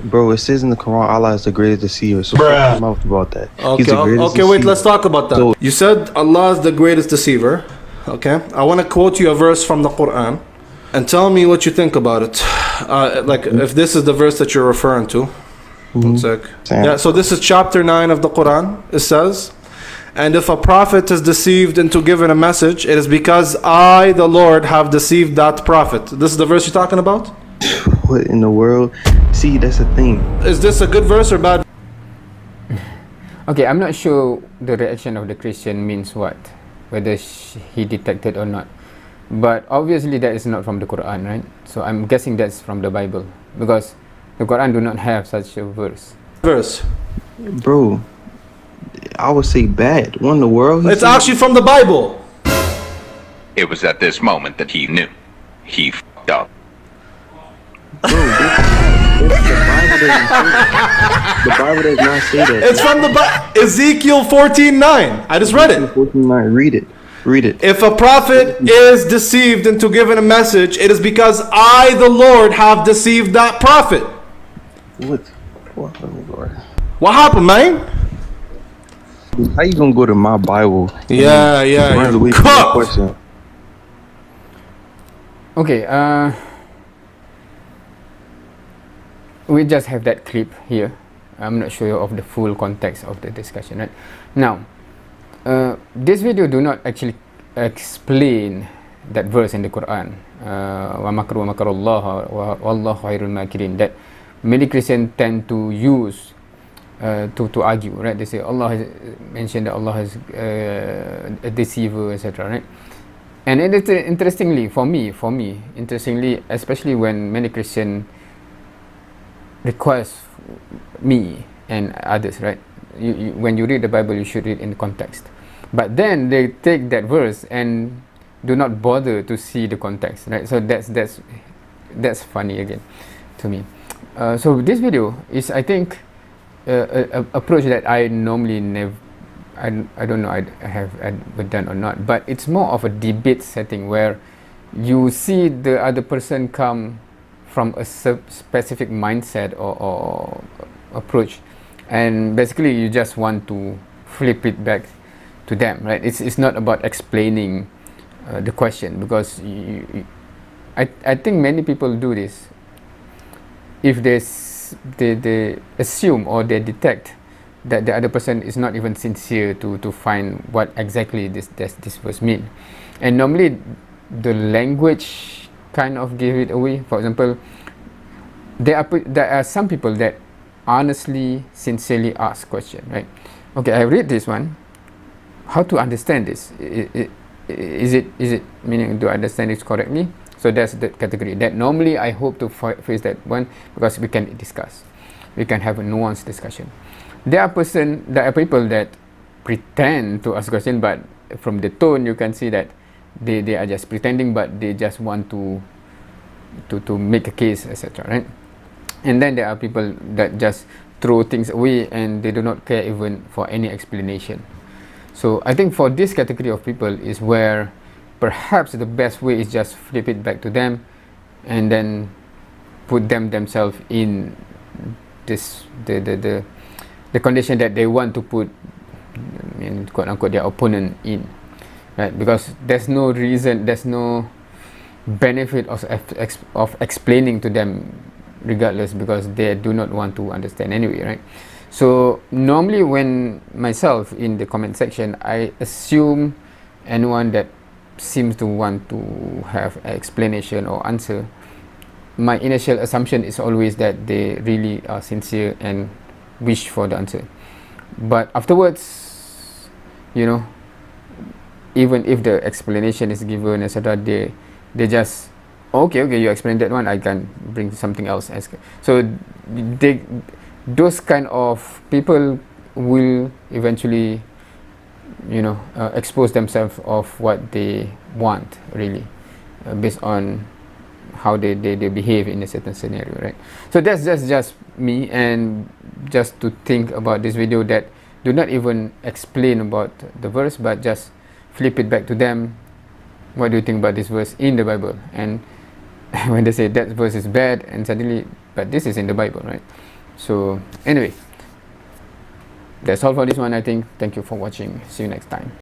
Bro, it says in the Quran, Allah is the greatest deceiver. So shut your mouth about that. He's Okay, the greatest okay, wait, deceiver. let's talk about that. So- You said Allah is the greatest deceiver. Okay, I want to quote you a verse from the Quran and tell me what you think about it. Like, if this is the verse that you're referring to. One sec. Yeah, so this is chapter 9 of the Quran. It says, "And if a prophet is deceived into giving a message, it is because I, the Lord, have deceived that prophet." This is the verse you're talking about? What in the world? See, that's the thing. Is this a good verse or bad? Okay, I'm not sure the reaction of the Christian means what, whether he detected or not. But obviously that is not from the Quran, right? So I'm guessing that's from the Bible, because the Quran do not have such a verse. Bro, I would say bad. What in the world? It's actually from the Bible. It was at this moment that he knew. He fucked up. Bro, the Bible does not say that. It's from the Ezekiel 14:9. I just read it. 14:9. Read it. Read it. If a prophet is deceived into giving a message, it is because I, the Lord, have deceived that prophet. What? Oh Lord. What happened, man? How you gonna go to my Bible? Yeah. Run away from the question. Okay, we just have that clip here. I'm not sure of the full context of the discussion, right? Now, this video do not actually explain that verse in the Quran, wa makru wa makarullah wallahu khairul makirin, that many Christians tend to use to argue, right? They say Allah has mentioned that Allah is a deceiver, etc., right? And it is interestingly for me, interestingly, especially when many Christians request me and others, right? When you read the Bible, you should read in context. But then they take that verse and do not bother to see the context, right? So that's funny again to me. So this video is, I think, a approach that I normally never. I don't know I have ever done or not, but it's more of a debate setting where you see the other person come from a specific mindset or approach, and basically you just want to flip it back to them, right? It's not about explaining the question, because I think many people do this. If they assume or they detect that the other person is not even sincere to find what exactly this verse mean, and normally the language kind of give it away. For example, there are some people that honestly, sincerely ask question, right? Okay, I read this one. How to understand this? Is it meaning, do I understand this correctly? So that's the category that normally I hope to face that one, because we can discuss, we can have a nuanced discussion. There are people that pretend to ask question, but from the tone you can see that they are just pretending, but they just want to make a case, etc., right? And then there are people that just throw things away and they do not care even for any explanation. So I think for this category of people is where perhaps the best way is just flip it back to them and then put themselves in this the condition that they want to put, quote unquote, their opponent in, right? Because there's no reason, there's no benefit of explaining to them regardless, because they do not want to understand anyway, right? So normally when myself in the comment section, I assume anyone that seems to want to have an explanation or answer, my initial assumption is always that they really are sincere and wish for the answer. But afterwards, even if the explanation is given, etc., they just okay, you explain that one, I can bring something else. So those kind of people will eventually expose themselves of what they want, really, based on how they behave in a certain scenario, right? So that's just me, and just to think about this video that do not even explain about the verse, but just flip it back to them. What do you think about this verse in the Bible? And when they say that verse is bad, and suddenly but this is in the Bible, right? So anyway, that's all for this one, I think. Thank you for watching. See you next time.